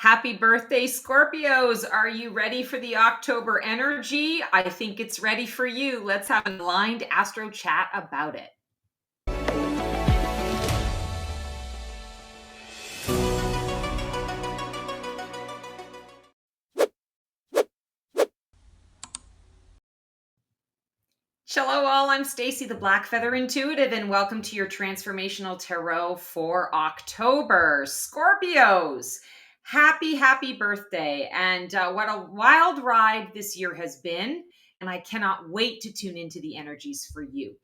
Happy birthday, Scorpios. Are you ready for the October energy? I think it's ready for you. Let's have an aligned astro chat about it. Hello all, I'm Stacy the Black Feather Intuitive and welcome to your Transformational Tarot for October. Scorpios, happy birthday. And what a wild ride this year has been. And I cannot wait to tune into the energies for you.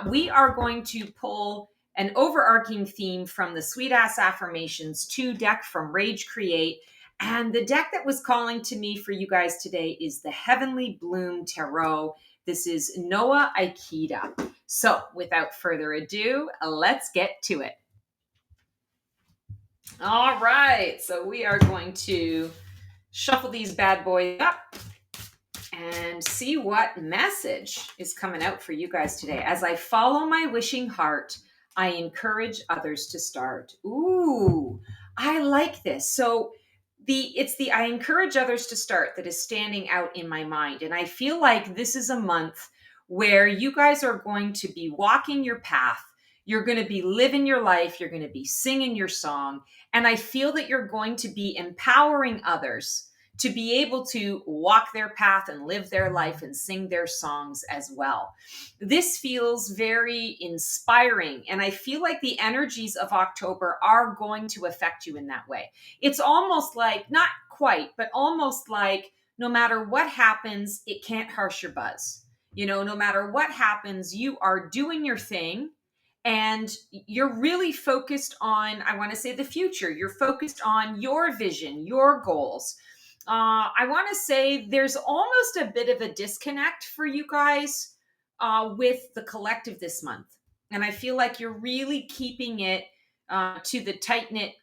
We are going to pull an overarching theme from the Sweet Ass Affirmations 2 deck from Rage Create. And the deck that was calling to me for you guys today is the Heavenly Bloom Tarot. This is Noah Ikeda. So without further ado, let's get to it. All right, so we are going to shuffle these bad boys up and see what message is coming out for you guys today. As I follow my wishing heart, I encourage others to start. Ooh, I like this. So it's the I encourage others to start that is standing out in my mind. And I feel like this is a month where you guys are going to be walking your path. You're going to be living your life. You're going to be singing your song. And I feel that you're going to be empowering others to be able to walk their path and live their life and sing their songs as well. This feels very inspiring, and I feel like the energies of October are going to affect you in that way. It's almost like, not quite, but almost like no matter what happens, it can't harsh your buzz. You know, no matter what happens, you are doing your thing. And you're really focused on, I want to say, the future. You're focused on your vision, your goals. I want to say there's almost a bit of a disconnect for you guys with the collective this month. And I feel like you're really keeping it to the tight-knit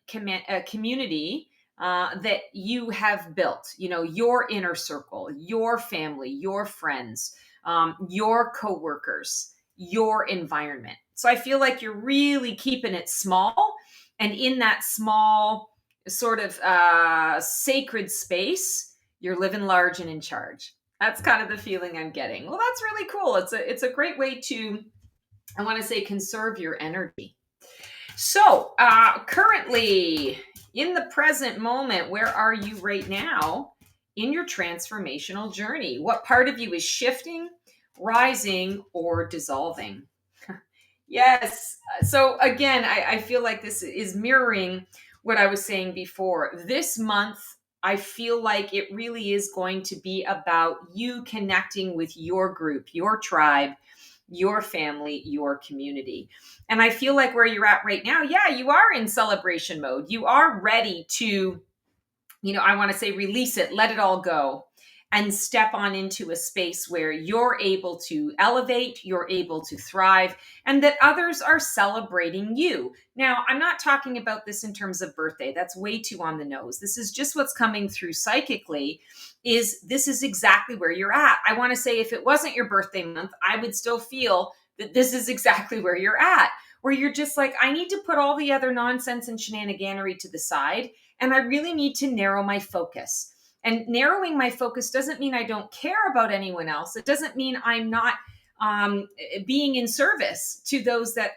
community that you have built. You know, your inner circle, your family, your friends, your coworkers, your environment. So I feel like you're really keeping it small. And in that small sort of sacred space, you're living large and in charge. That's kind of the feeling I'm getting. Well, that's really cool. It's a great way to, I want to say, conserve your energy. So currently in the present moment, where are you right now in your transformational journey? What part of you is shifting, rising, or dissolving? Yes. So again, I feel like this is mirroring what I was saying before. This month, I feel like it really is going to be about you connecting with your group, your tribe, your family, your community. And I feel like where you're at right now, yeah, you are in celebration mode. You are ready to, you know, I want to say release it, let it all go, and step on into a space where you're able to elevate, you're able to thrive, and that others are celebrating you. Now, I'm not talking about this in terms of birthday. That's way too on the nose. This is just what's coming through psychically. This is exactly where you're at. I want to say if it wasn't your birthday month, I would still feel that this is exactly where you're at, where you're just like, I need to put all the other nonsense and shenaniganery to the side, and I really need to narrow my focus. And narrowing my focus doesn't mean I don't care about anyone else. It doesn't mean I'm not being in service to those that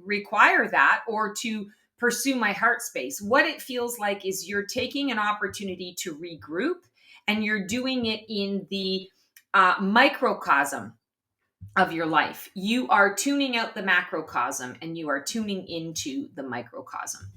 require that or to pursue my heart space. What it feels like is you're taking an opportunity to regroup, and you're doing it in the microcosm of your life. You are tuning out the macrocosm and you are tuning into the microcosm.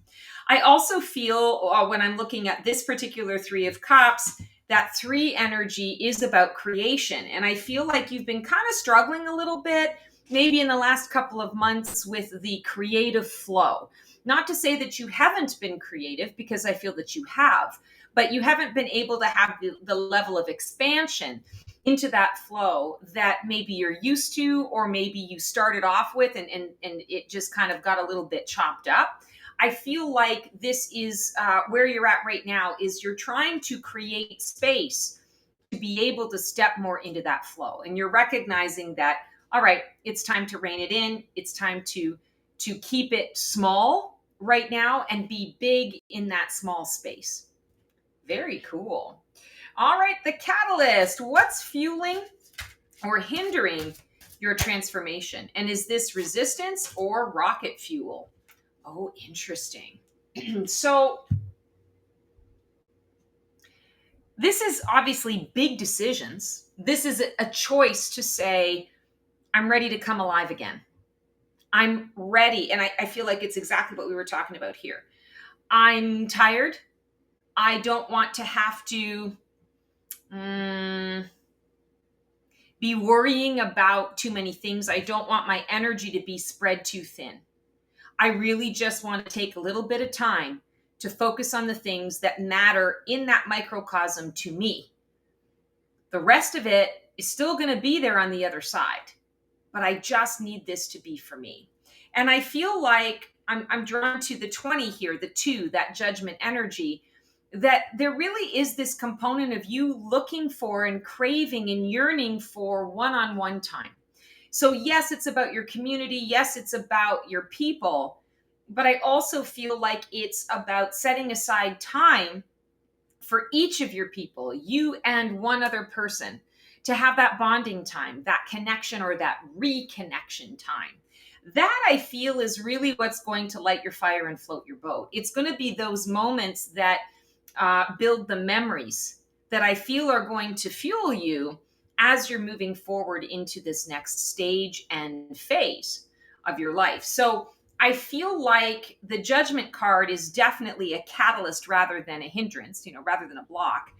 I also feel when I'm looking at this particular Three of Cups, that 3 energy is about creation. And I feel like you've been kind of struggling a little bit, maybe in the last couple of months, with the creative flow. Not to say that you haven't been creative, because I feel that you have, but you haven't been able to have the level of expansion into that flow that maybe you're used to, or maybe you started off with and it just kind of got a little bit chopped up. I feel like this is where you're at right now, is you're trying to create space to be able to step more into that flow. And you're recognizing that, all right, it's time to rein it in. It's time to keep it small right now and be big in that small space. Very cool. All right, the catalyst. What's fueling or hindering your transformation? And is this resistance or rocket fuel? Oh, interesting. So this is obviously big decisions. This is a choice to say, I'm ready to come alive again. I'm ready. And I feel like it's exactly what we were talking about here. I'm tired. I don't want to have to be worrying about too many things. I don't want my energy to be spread too thin. I really just want to take a little bit of time to focus on the things that matter in that microcosm to me. The rest of it is still going to be there on the other side, but I just need this to be for me. And I feel like I'm drawn to the 20 here, the 2, that judgment energy, that there really is this component of you looking for and craving and yearning for one-on-one time. So yes, it's about your community. Yes, it's about your people. But I also feel like it's about setting aside time for each of your people, you and one other person, to have that bonding time, that connection or that reconnection time. That I feel is really what's going to light your fire and float your boat. It's going to be those moments that build the memories that I feel are going to fuel you as you're moving forward into this next stage and phase of your life. So I feel like the judgment card is definitely a catalyst rather than a hindrance, rather than a block,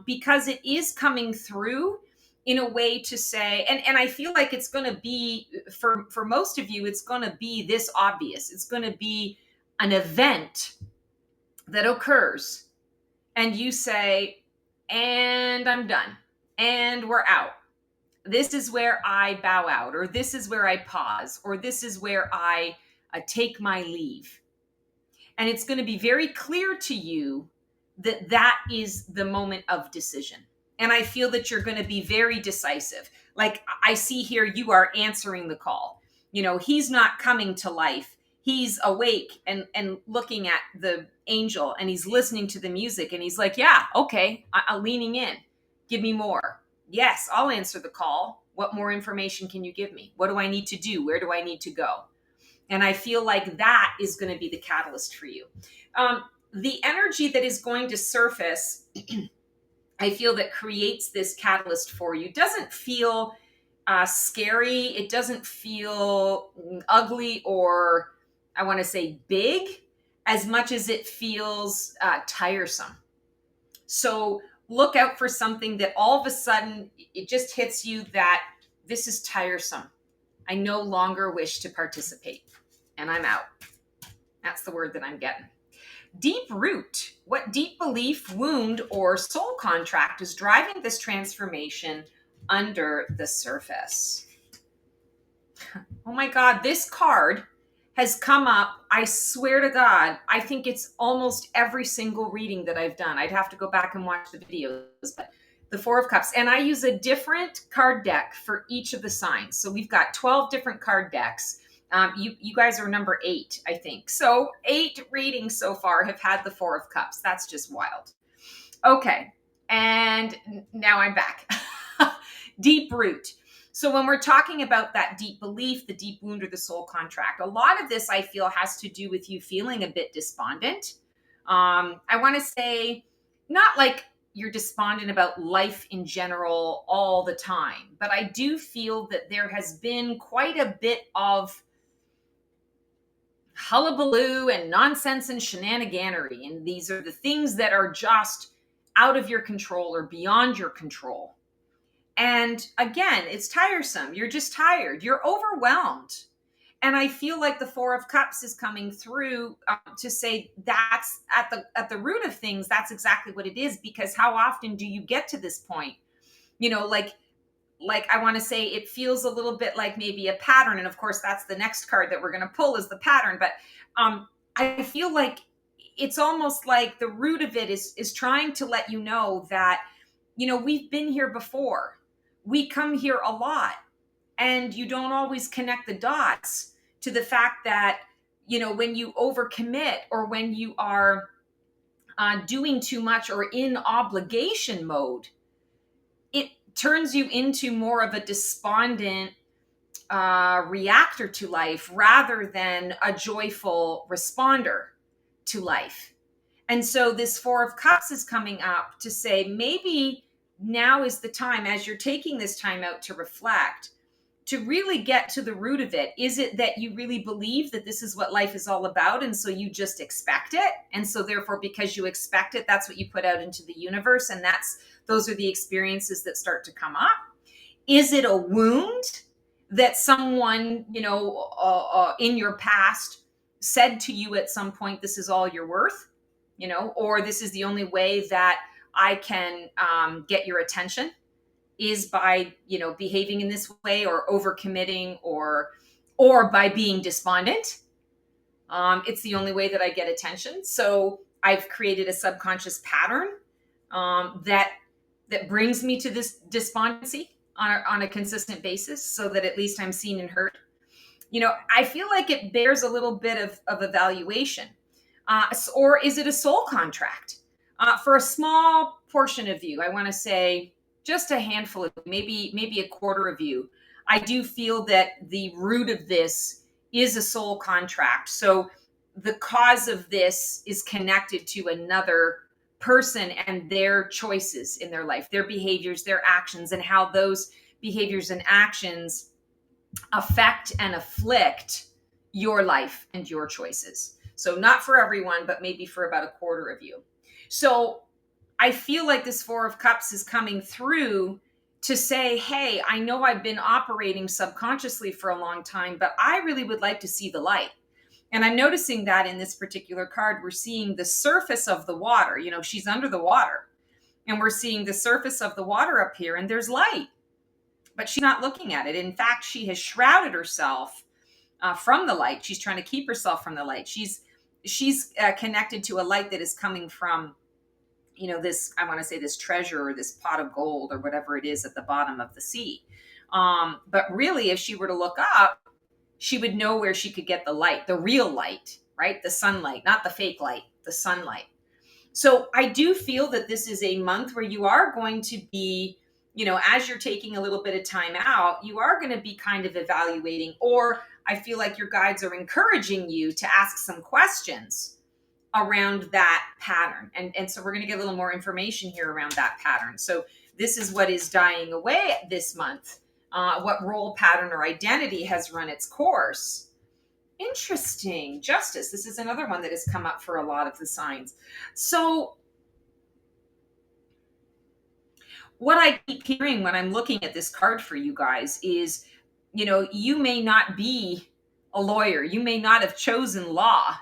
because it is coming through in a way to say, and I feel like it's going to be, for most of you, it's going to be this obvious. It's going to be an event that occurs and you say, and I'm done, and we're out. This is where I bow out, or this is where I pause, or this is where I take my leave. And it's going to be very clear to you that that is the moment of decision. And I feel that you're going to be very decisive. Like I see here, you are answering the call. He's not coming to life. He's awake and looking at the angel, and he's listening to the music, and he's like, yeah, okay, I'm leaning in. Give me more. Yes, I'll answer the call. What more information can you give me? What do I need to do? Where do I need to go? And I feel like that is going to be the catalyst for you. The energy that is going to surface, I feel that creates this catalyst for you, doesn't feel scary. It doesn't feel ugly or, I want to say, big, as much as it feels tiresome. So look out for something that all of a sudden it just hits you that this is tiresome. I no longer wish to participate, and I'm out. That's the word that I'm getting. Deep root. What deep belief, wound, or soul contract is driving this transformation under the surface? Oh my God, this card has come up, I swear to God, I think it's almost every single reading that I've done. I'd have to go back and watch the videos, but the 4 of Cups. And I use a different card deck for each of the signs. So we've got 12 different card decks. You guys are number 8, I think. So 8 readings so far have had the 4 of Cups. That's just wild. Okay, and now I'm back. Deep root. So when we're talking about that deep belief, the deep wound, or the soul contract, a lot of this I feel has to do with you feeling a bit despondent. I want to say not like you're despondent about life in general all the time, but I do feel that there has been quite a bit of hullabaloo and nonsense and shenaniganery. And these are the things that are just out of your control or beyond your control. And again, it's tiresome. You're just tired. You're overwhelmed. And I feel like the 4 of Cups is coming through to say that's at the root of things. That's exactly what it is. Because how often do you get to this point? Like I want to say it feels a little bit like maybe a pattern. And of course, that's the next card that we're going to pull is the pattern. But I feel like it's almost like the root of it is trying to let you know that, we've been here before. We come here a lot, and you don't always connect the dots to the fact that, when you overcommit or when you are doing too much or in obligation mode, it turns you into more of a despondent reactor to life rather than a joyful responder to life. And so this Four of Cups is coming up to say, maybe now is the time, as you're taking this time out to reflect, to really get to the root of it. Is it that you really believe that this is what life is all about, and so you just expect it? And so therefore, because you expect it, that's what you put out into the universe, and those are the experiences that start to come up. Is it a wound that someone, in your past said to you at some point, this is all you're worth, or this is the only way that I can get your attention, is by, behaving in this way, or overcommitting, or by being despondent. It's the only way that I get attention. So I've created a subconscious pattern that brings me to this despondency on a consistent basis, so that at least I'm seen and heard. I feel like it bears a little bit of evaluation. Or is it a soul contract? For a small portion of you, I want to say just a handful of, maybe a quarter of you, I do feel that the root of this is a soul contract. So the cause of this is connected to another person and their choices in their life, their behaviors, their actions, and how those behaviors and actions affect and afflict your life and your choices. So not for everyone, but maybe for about a quarter of you. So I feel like this Four of Cups is coming through to say, hey, I know I've been operating subconsciously for a long time, but I really would like to see the light. And I'm noticing that in this particular card, we're seeing the surface of the water. She's under the water, and we're seeing the surface of the water up here, and there's light, but she's not looking at it. In fact, she has shrouded herself from the light. She's trying to keep herself from the light. She's connected to a light that is coming from, this, I want to say, this treasure, or this pot of gold, or whatever it is at the bottom of the sea. But really, if she were to look up, she would know where she could get the light, the real light, right? The sunlight, not the fake light, the sunlight. So I do feel that this is a month where you are going to be, as you're taking a little bit of time out, you are going to be kind of evaluating, or I feel like your guides are encouraging you to ask some questions around that pattern. And so we're going to get a little more information here around that pattern. So this is what is dying away this month. What role pattern or identity has run its course? Interesting. Justice. This is another one that has come up for a lot of the signs. So what I keep hearing when I'm looking at this card for you guys is, you may not be a lawyer. You may not have chosen law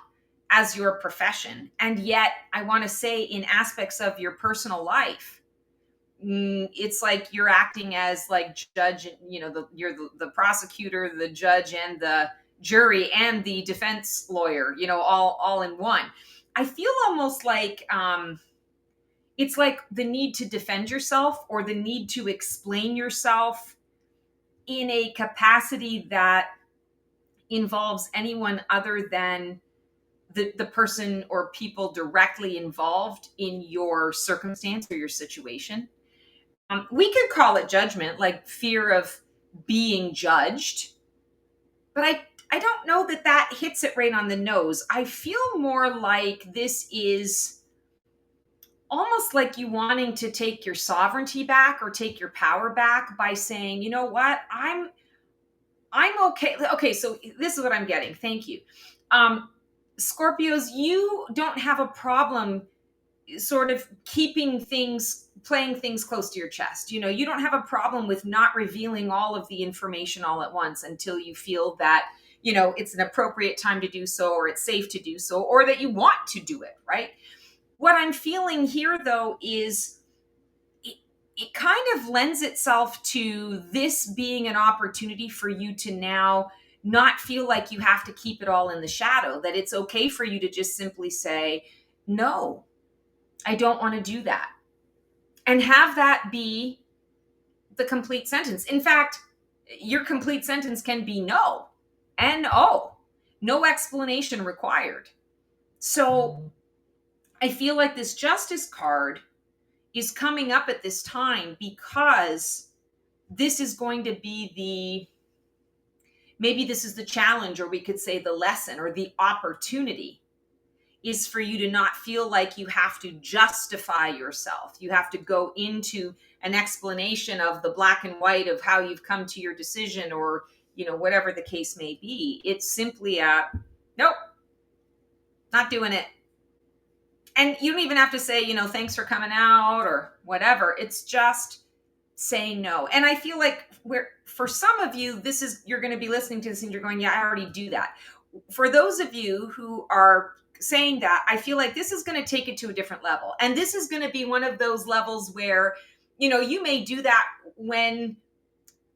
as your profession. And yet, I want to say, in aspects of your personal life, it's like you're acting as like judge, you're the prosecutor, the judge, and the jury, and the defense lawyer, all in one. I feel almost like it's like the need to defend yourself, or the need to explain yourself in a capacity that involves anyone other than the person or people directly involved in your circumstance or your situation. We could call it judgment, like fear of being judged, but I don't know that hits it right on the nose. I feel more like this is almost like you wanting to take your sovereignty back, or take your power back, by saying, you know what, I'm okay. Okay, so this is what I'm getting. Thank you. Scorpios, you don't have a problem sort of playing things close to your chest. You don't have a problem with not revealing all of the information all at once until you feel that, it's an appropriate time to do so, or it's safe to do so, or that you want to do it, right? What I'm feeling here, though, is it kind of lends itself to this being an opportunity for you to now not feel like you have to keep it all in the shadow, that it's okay for you to just simply say, no, I don't want to do that. And have that be the complete sentence. In fact, your complete sentence can be no. N-O. No explanation required. So I feel like this Justice card is coming up at this time because this is going to be maybe this is the challenge, or we could say the lesson or the opportunity is for you to not feel like you have to justify yourself. You have to go into an explanation of the black and white of how you've come to your decision, or, whatever the case may be. It's simply nope, not doing it. And you don't even have to say, thanks for coming out or whatever. It's just saying no. And I feel like for some of you, you're going to be listening to this and you're going, yeah, I already do that. For those of you who are saying that, I feel like this is going to take it to a different level. And this is going to be one of those levels where, you may do that when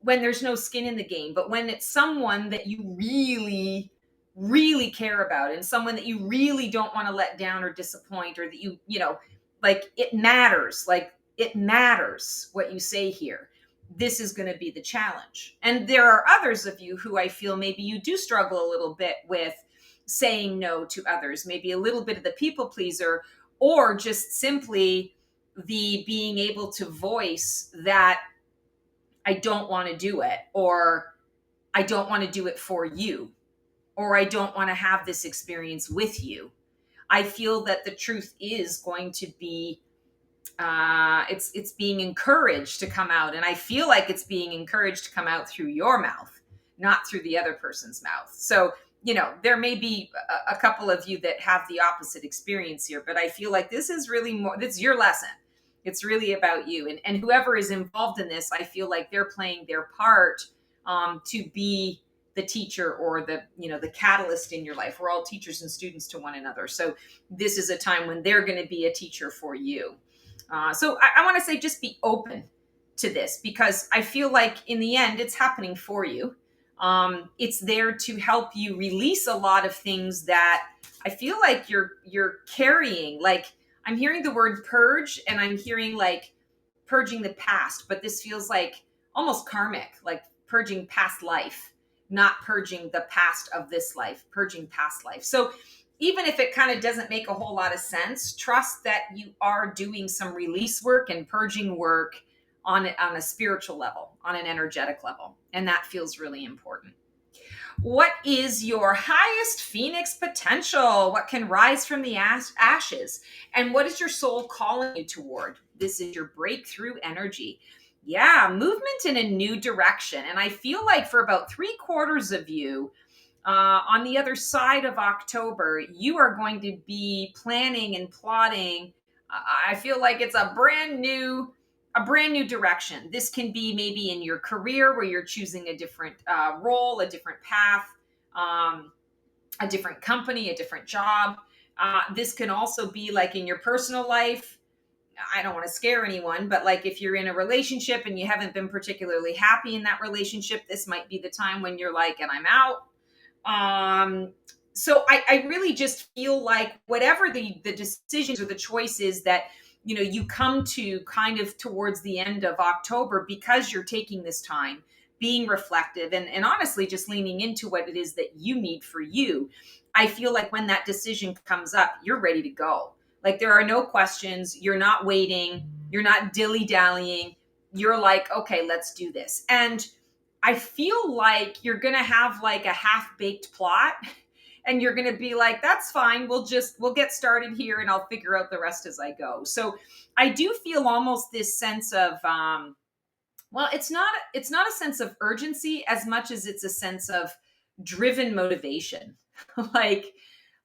there's no skin in the game, but when it's someone that you really, really care about, and someone that you really don't want to let down or disappoint, or that like it matters what you say here. This is going to be the challenge. And there are others of you who I feel maybe you do struggle a little bit with saying no to others, maybe a little bit of the people pleaser, or just simply the being able to voice that I don't want to do it, or I don't want to do it for you, or I don't want to have this experience with you. I feel that the truth is going to be it's being encouraged to come out, and I feel like it's being encouraged to come out through your mouth, not through the other person's mouth. So there may be a couple of you that have the opposite experience here, but I feel like this is really more, this is your lesson. It's really about you, and whoever is involved in this, I feel like they're playing their part to be the teacher, or the catalyst in your life. We're all teachers and students to one another. So this is a time when they're going to be a teacher for you. So I want to say, just be open to this, because I feel like in the end, it's happening for you. It's there to help you release a lot of things that I feel like you're carrying. Like, I'm hearing the word purge, and I'm hearing like purging the past, but this feels like almost karmic, like purging past life, not purging the past of this life, purging past life. So even if it kind of doesn't make a whole lot of sense, trust that you are doing some release work and purging work on a spiritual level, on an energetic level. And that feels really important. What is your highest phoenix potential? What can rise from the ashes? And what is your soul calling you toward? This is your breakthrough energy. Yeah, movement in a new direction. And I feel like for about 3/4 of you, on the other side of October, you are going to be planning and plotting. I feel like it's a brand new direction. This can be maybe in your career, where you're choosing a different role, a different path, a different company, a different job. This can also be like in your personal life. I don't want to scare anyone, but like if you're in a relationship and you haven't been particularly happy in that relationship, this might be the time when you're like, and I'm out. So I really just feel like whatever the decisions or the choices that, you come to kind of towards the end of October, because you're taking this time, being reflective, and honestly, just leaning into what it is that you need for you. I feel like when that decision comes up, you're ready to go. Like, there are no questions. You're not waiting. You're not dilly-dallying. You're like, okay, let's do this. And I feel like you're going to have like a half-baked plot, and you're going to be like, that's fine. We'll get started here, and I'll figure out the rest as I go. So I do feel almost this sense of, well, it's not a sense of urgency as much as it's a sense of driven motivation. like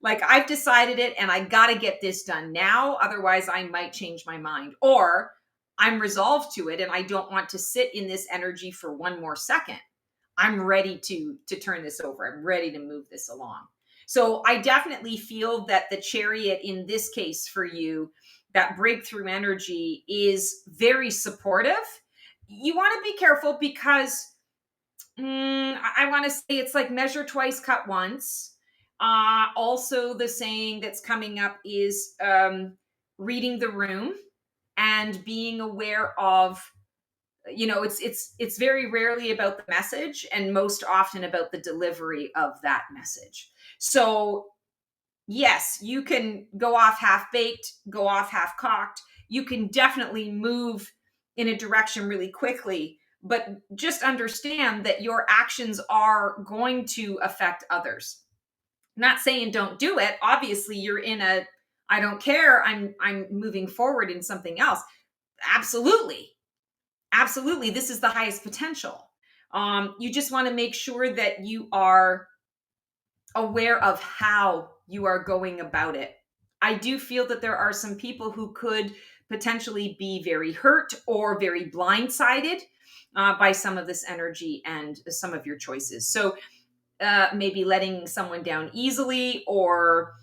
I've decided it, and I got to get this done now. Otherwise I might change my mind, or I'm resolved to it, and I don't want to sit in this energy for one more second. I'm ready to turn this over. I'm ready to move this along. So I definitely feel that the Chariot in this case for you, that breakthrough energy, is very supportive. You want to be careful, because I want to say it's like measure twice, cut once. Also, the saying that's coming up is reading the room and being aware of, it's very rarely about the message, and most often about the delivery of that message. So yes, you can go off half baked, go off half cocked. You can definitely move in a direction really quickly, but just understand that your actions are going to affect others. Not saying don't do it. Obviously, you're in a I don't care. I'm moving forward in something else. Absolutely. Absolutely. This is the highest potential. You just want to make sure that you are aware of how you are going about it. I do feel that there are some people who could potentially be very hurt or very blindsided by some of this energy and some of your choices. So maybe letting someone down easily, or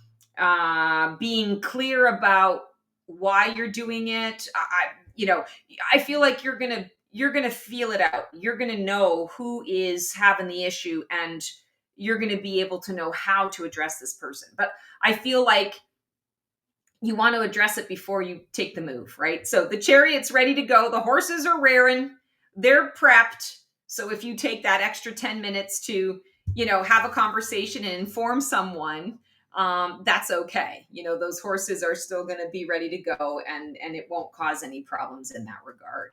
being clear about why you're doing it. I feel like you're gonna feel it out. You're gonna know who is having the issue, and you're gonna be able to know how to address this person. But I feel like you want to address it before you take the move, right? So the chariot's ready to go. The horses are raring. They're prepped. So if you take that extra 10 minutes to, have a conversation and inform someone, that's okay. Those horses are still going to be ready to go, and it won't cause any problems in that regard.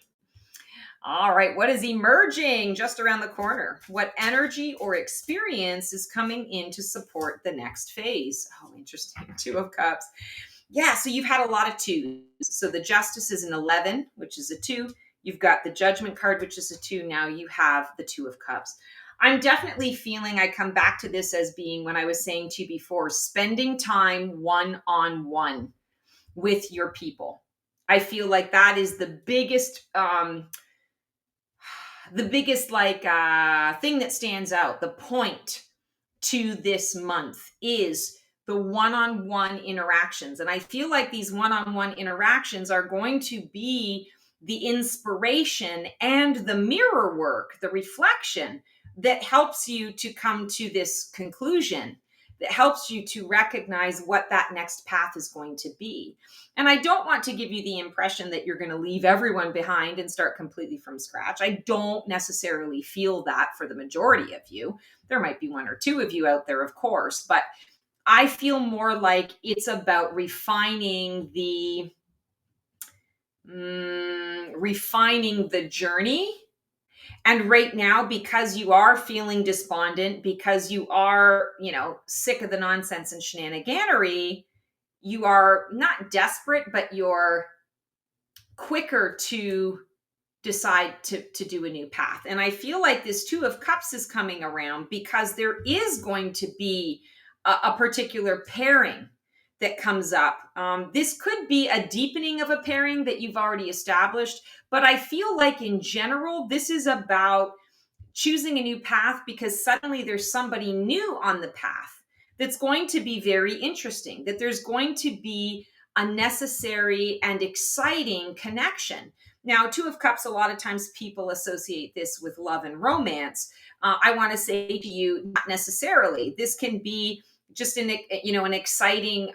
All right. What is emerging just around the corner? What energy or experience is coming in to support the next phase? Oh, interesting. Two of Cups. Yeah, so you've had a lot of twos. So the Justice is an 11, which is a 2. You've got the Judgment card, which is a 2. Now you have the 2 of Cups. I'm definitely feeling, I come back to this as being, when I was saying to you before, spending time one-on-one with your people. I feel like that is the biggest thing that stands out. The point to this month is the one-on-one interactions. And I feel like these one-on-one interactions are going to be the inspiration and the mirror work, the reflection that helps you to come to this conclusion, that helps you to recognize what that next path is going to be. And I don't want to give you the impression that you're going to leave everyone behind and start completely from scratch. I don't necessarily feel that for the majority of you. There might be one or two of you out there, of course, but I feel more like it's about refining the journey. And right now, because you are feeling despondent, because you are, sick of the nonsense and shenaniganery, you are not desperate, but you're quicker to decide to do a new path. And I feel like this 2 of Cups is coming around because there is going to be a particular pairing that comes up. This could be a deepening of a pairing that you've already established, but I feel like in general, this is about choosing a new path because suddenly there's somebody new on the path that's going to be very interesting, that there's going to be a necessary and exciting connection. Now, 2 of Cups, a lot of times people associate this with love and romance. I want to say to you, not necessarily. This can be just an exciting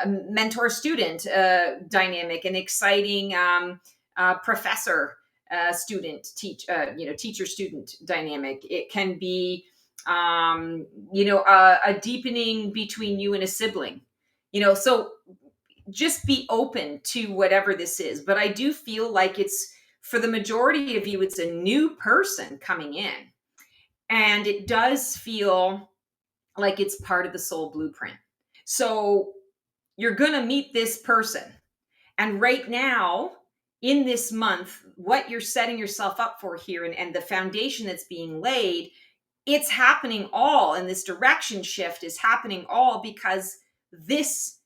mentor-student dynamic, an exciting professor teacher-student dynamic. It can be, a deepening between you and a sibling. So just be open to whatever this is. But I do feel like it's, for the majority of you, it's a new person coming in. And it does feel like it's part of the soul blueprint. So you're going to meet this person. And right now, in this month, what you're setting yourself up for here, and the foundation that's being laid, it's happening all, and this direction shift is happening all because this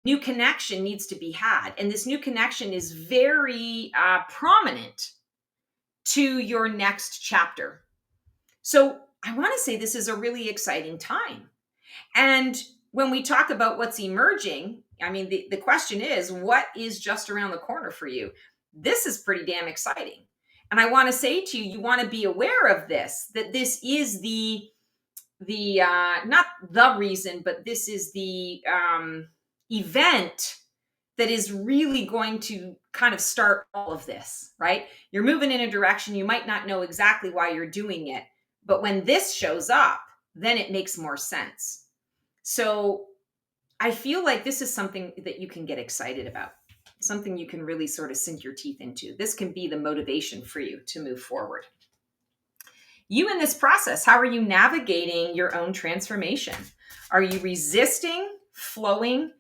new connection needs to be had. And this new connection is very prominent to your next chapter. So I want to say this is a really exciting time. And when we talk about what's emerging, I mean, the question is, what is just around the corner for you? This is pretty damn exciting. And I want to say to you, you want to be aware of this, that this is the not the reason, but this is the event that is really going to kind of start all of this, right? You're moving in a direction. You might not know exactly why you're doing it, but when this shows up, then it makes more sense. So I feel like this is something that you can get excited about, something you can really sort of sink your teeth into. This can be the motivation for you to move forward. You in this process, how are you navigating your own transformation? Are you resisting, flowing,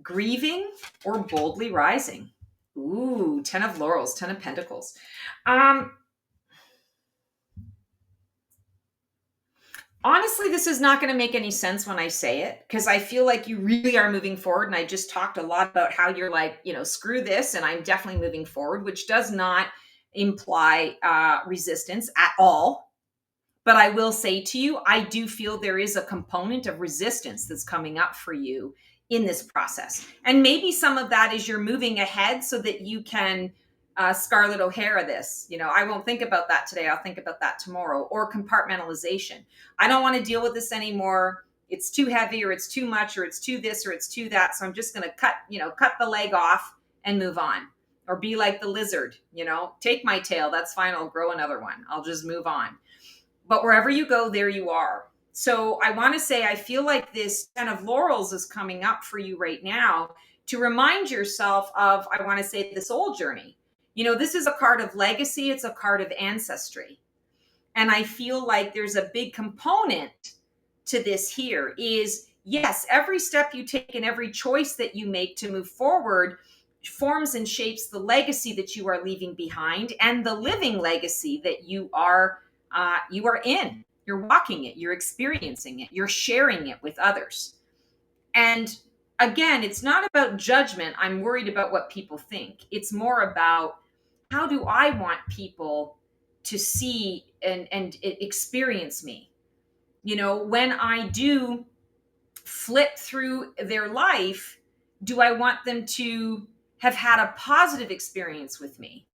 grieving, or boldly rising? Ooh, 10 of Laurels, 10 of Pentacles. Honestly, this is not going to make any sense when I say it, because I feel like you really are moving forward. And I just talked a lot about how you're like, screw this, and I'm definitely moving forward, which does not imply resistance at all. But I will say to you, I do feel there is a component of resistance that's coming up for you in this process. And maybe some of that is you're moving ahead so that you can Scarlett O'Hara this. I won't think about that today. I'll think about that tomorrow. Or compartmentalization. I don't want to deal with this anymore. It's too heavy, or it's too much, or it's too this, or it's too that. So I'm just going to cut the leg off and move on. Or be like the lizard, take my tail. That's fine. I'll grow another one. I'll just move on. But wherever you go, there you are. So I want to say, I feel like this 10 of Laurels is coming up for you right now to remind yourself of, I want to say, the soul journey. This is a card of legacy. It's a card of ancestry. And I feel like there's a big component to this here is, yes, every step you take and every choice that you make to move forward forms and shapes the legacy that you are leaving behind and the living legacy that you are in. You're walking it, you're experiencing it, you're sharing it with others. And again, it's not about judgment. I'm worried about what people think. It's more about, how do I want people to see and experience me? When I do flip through their life, do I want them to have had a positive experience with me?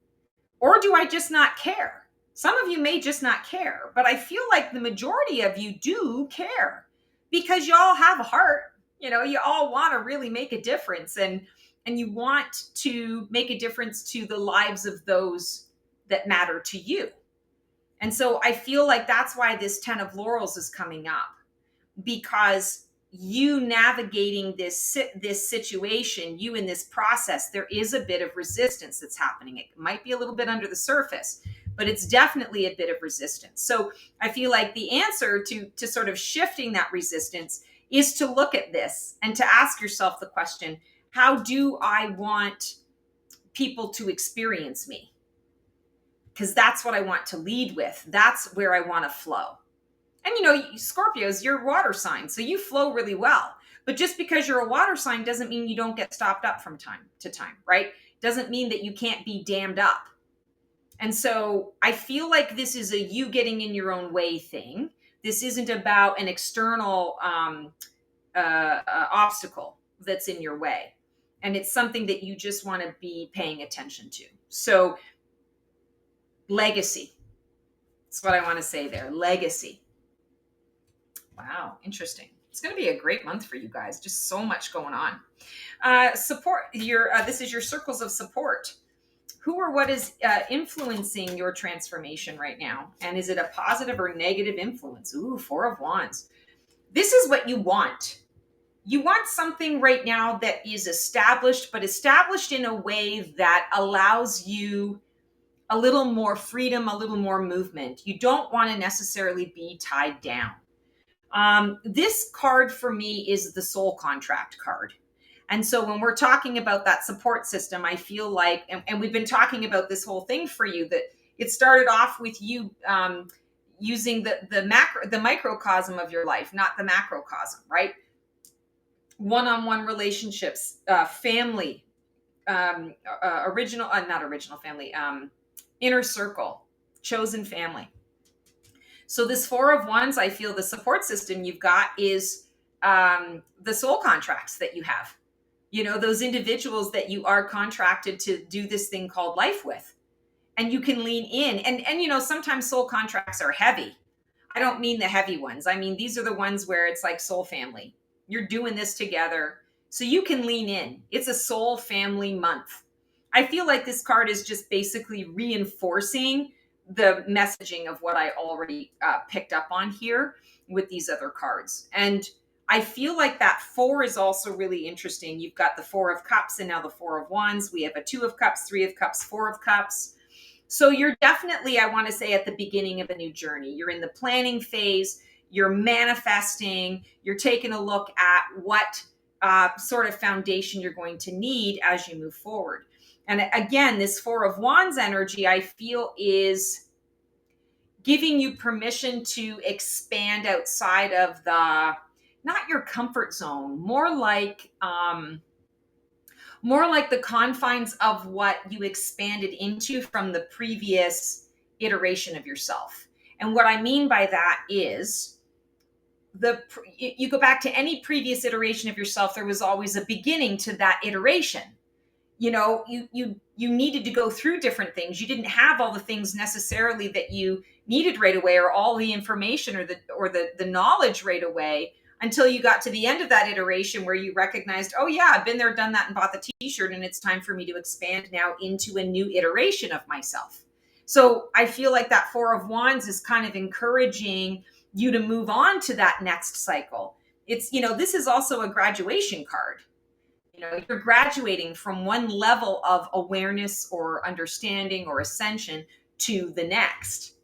Or do I just not care? Some of you may just not care, but I feel like the majority of you do care, because you all have a heart. You all want to really make a difference, and you want to make a difference to the lives of those that matter to you. And so I feel like that's why this 10 of Laurels is coming up, because you navigating this situation, you in this process, there is a bit of resistance that's happening. It might be a little bit under the surface, but it's definitely a bit of resistance. So I feel like the answer to sort of shifting that resistance is to look at this and to ask yourself the question, how do I want people to experience me? Because that's what I want to lead with. That's where I want to flow. And Scorpios, you're a water sign, so you flow really well. But just because you're a water sign doesn't mean you don't get stopped up from time to time, right? Doesn't mean that you can't be dammed up. And so I feel like this is a you getting in your own way thing. This isn't about an external obstacle that's in your way. And it's something that you just want to be paying attention to. So legacy. That's what I want to say there. Legacy. Wow, interesting. It's going to be a great month for you guys. Just so much going on. Support this is your circles of support. Who or what is influencing your transformation right now? And is it a positive or negative influence? Ooh, 4 of Wands. This is what you want. You want something right now that is established, but established in a way that allows you a little more freedom, a little more movement. You don't want to necessarily be tied down. This card for me is the soul contract card. And so when we're talking about that support system, I feel like, and we've been talking about this whole thing for you, that it started off with you using the microcosm of your life, not the macrocosm, right? One-on-one relationships, family, not original family, inner circle, chosen family. So this 4 of Wands, I feel the support system you've got is the soul contracts that you have. Those individuals that you are contracted to do this thing called life with. And you can lean in. And sometimes soul contracts are heavy. I don't mean the heavy ones. I mean, these are the ones where it's like soul family. You're doing this together. So you can lean in. It's a soul family month. I feel like this card is just basically reinforcing the messaging of what I already picked up on here with these other cards. And I feel like that 4 is also really interesting. You've got the 4 of Cups and now the 4 of Wands. We have a 2 of Cups, 3 of Cups, 4 of Cups. So you're definitely, I want to say, at the beginning of a new journey. You're in the planning phase. You're manifesting. You're taking a look at what sort of foundation you're going to need as you move forward. And again, this 4 of Wands energy, I feel, is giving you permission to expand outside of the, not your comfort zone, more like the confines of what you expanded into from the previous iteration of yourself. And what I mean by that is, you go back to any previous iteration of yourself, there was always a beginning to that iteration. You know, you needed to go through different things. You didn't have all the things necessarily that you needed right away, or all the information or the knowledge right away, until you got to the end of that iteration where you recognized, oh yeah, I've been there, done that, and bought the t-shirt, and it's time for me to expand now into a new iteration of myself. So I feel like that 4 of Wands is kind of encouraging you to move on to that next cycle. It's, you know, this is also a graduation card. You know, you're graduating from one level of awareness or understanding or ascension to the next.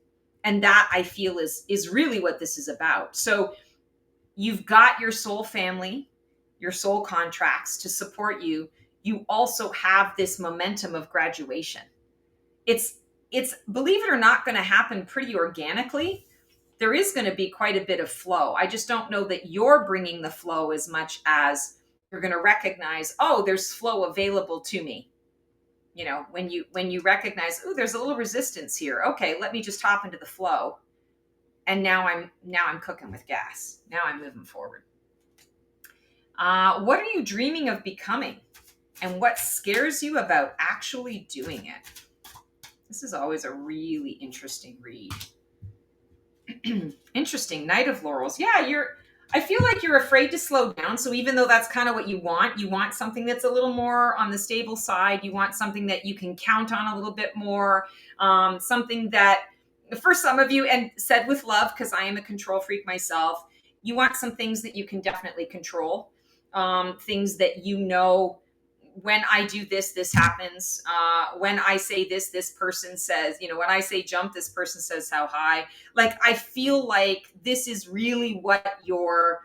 And that, I feel, is really what this is about. So you've got your soul family, your soul contracts to support you. You also have this momentum of graduation. It's believe it or not, going to happen pretty organically. There is going to be quite a bit of flow. I just don't know that you're bringing the flow as much as you're going to recognize, oh, there's flow available to me. You know, when you recognize, oh, there's a little resistance here. Okay, let me just hop into the flow. And now I'm cooking with gas. Now I'm moving forward. What are you dreaming of becoming? And what scares you about actually doing it? This is always a really interesting read. Interesting. Knight of Laurels. Yeah, I feel like you're afraid to slow down. So even though that's kind of what you want something that's a little more on the stable side. You want something that you can count on a little bit more. Something that, for some of you, and said with love, because I am a control freak myself, you want some things that you can definitely control. Things that, you know, when I do this, this happens. When I say this, this person says, you know, when I say jump, this person says how high. Like, I feel like this is really what you're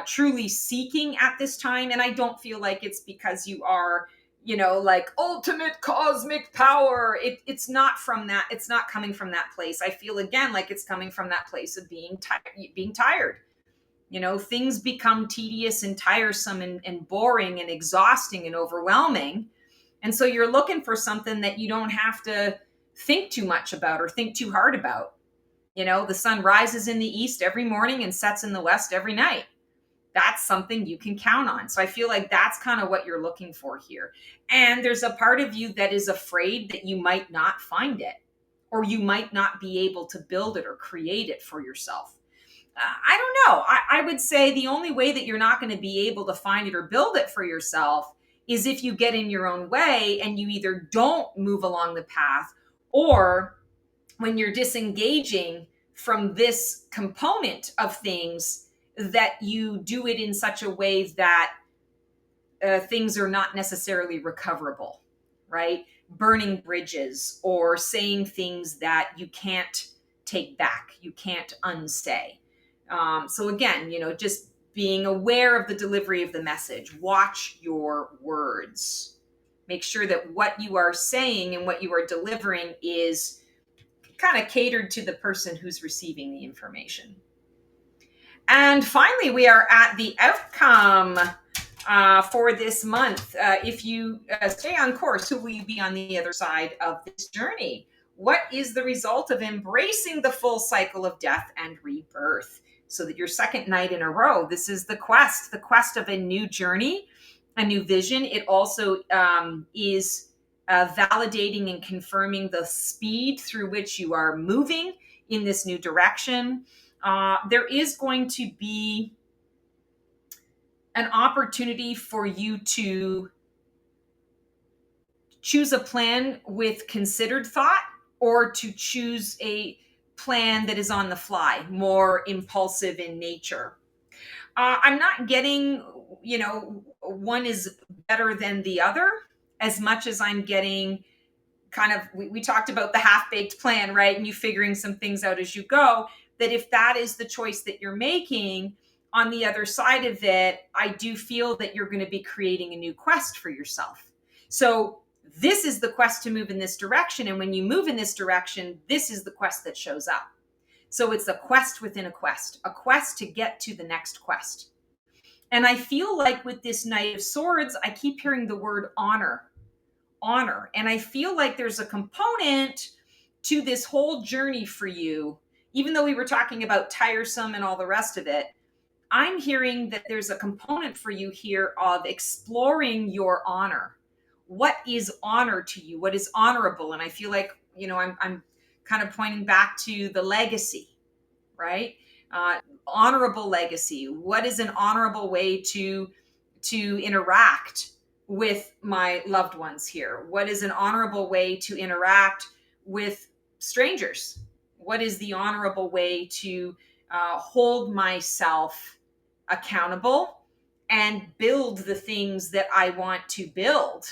truly seeking at this time. And I don't feel like it's because you are, you know, like ultimate cosmic power. It's not from that. It's not coming from that place. I feel, again, like it's coming from that place of being tired. You know, things become tedious and tiresome and boring and exhausting and overwhelming. And so you're looking for something that you don't have to think too much about or think too hard about. You know, the sun rises in the east every morning and sets in the west every night. That's something you can count on. So I feel like that's kind of what you're looking for here. And there's a part of you that is afraid that you might not find it, or you might not be able to build it or create it for yourself. I don't know. I would say the only way that you're not going to be able to find it or build it for yourself is if you get in your own way and you either don't move along the path, or when you're disengaging from this component of things, that you do it in such a way that things are not necessarily recoverable, right? Burning bridges or saying things that you can't take back, you can't unsay. So again, you know, just being aware of the delivery of the message. Watch your words. Make sure that what you are saying and what you are delivering is kind of catered to the person who's receiving the information. And finally, we are at the outcome for this month. If you stay on course, who will you be on the other side of this journey? What is the result of embracing the full cycle of death and rebirth? So that your second night in a row, this is the quest of a new journey, a new vision. It also is validating and confirming the speed through which you are moving in this new direction. There is going to be an opportunity for you to choose a plan with considered thought, or to choose a plan that is on the fly, more impulsive in nature. I'm not getting, one is better than the other as much as I'm getting kind of, we talked about the half-baked plan, right? And you figuring some things out as you go, that if that is the choice that you're making, on the other side of it, I do feel that you're going to be creating a new quest for yourself. So this is the quest to move in this direction. And when you move in this direction, this is the quest that shows up. So it's a quest within a quest to get to the next quest. And I feel like with this Knight of Swords, I keep hearing the word honor. And I feel like there's a component to this whole journey for you, even though we were talking about tiresome and all the rest of it. I'm hearing that there's a component for you here of exploring your honor. What is honor to you? What is honorable? And I feel like, I'm kind of pointing back to the legacy, right? Honorable legacy. What is an honorable way to interact with my loved ones here? What is an honorable way to interact with strangers? What is the honorable way to hold myself accountable and build the things that I want to build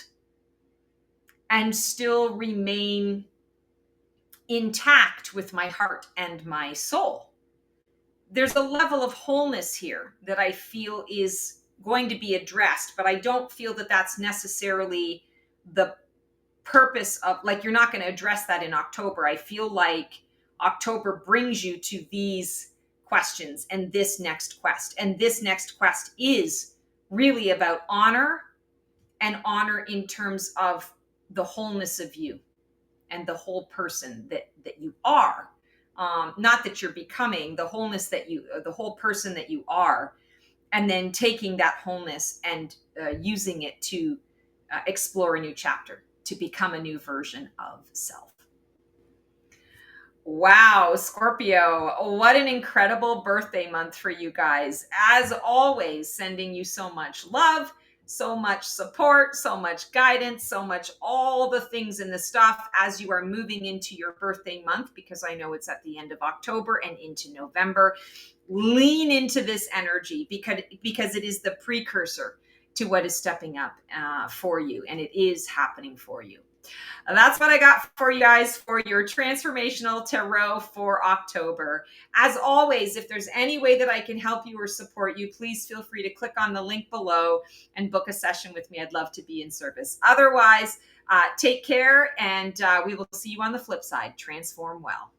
and still remain intact with my heart and my soul? There's a level of wholeness here that I feel is going to be addressed, but I don't feel that that's necessarily the purpose of, like, you're not going to address that in October. I feel like October brings you to these questions and this next quest. And this next quest is really about honor, and honor in terms of the wholeness of you and the whole person that you are. Not that you're becoming, the wholeness the whole person that you are, and then taking that wholeness and using it to explore a new chapter, to become a new version of self. Wow, Scorpio, what an incredible birthday month for you guys. As always, sending you so much love, so much support, so much guidance, so much all the things in the stuff as you are moving into your birthday month, because I know it's at the end of October and into November. Lean into this energy because it is the precursor to what is stepping up for you, and it is happening for you. And that's what I got for you guys for your transformational tarot for October. As always, if there's any way that I can help you or support you, please feel free to click on the link below and book a session with me. I'd love to be in service. Otherwise, take care, and we will see you on the flip side. Transform well.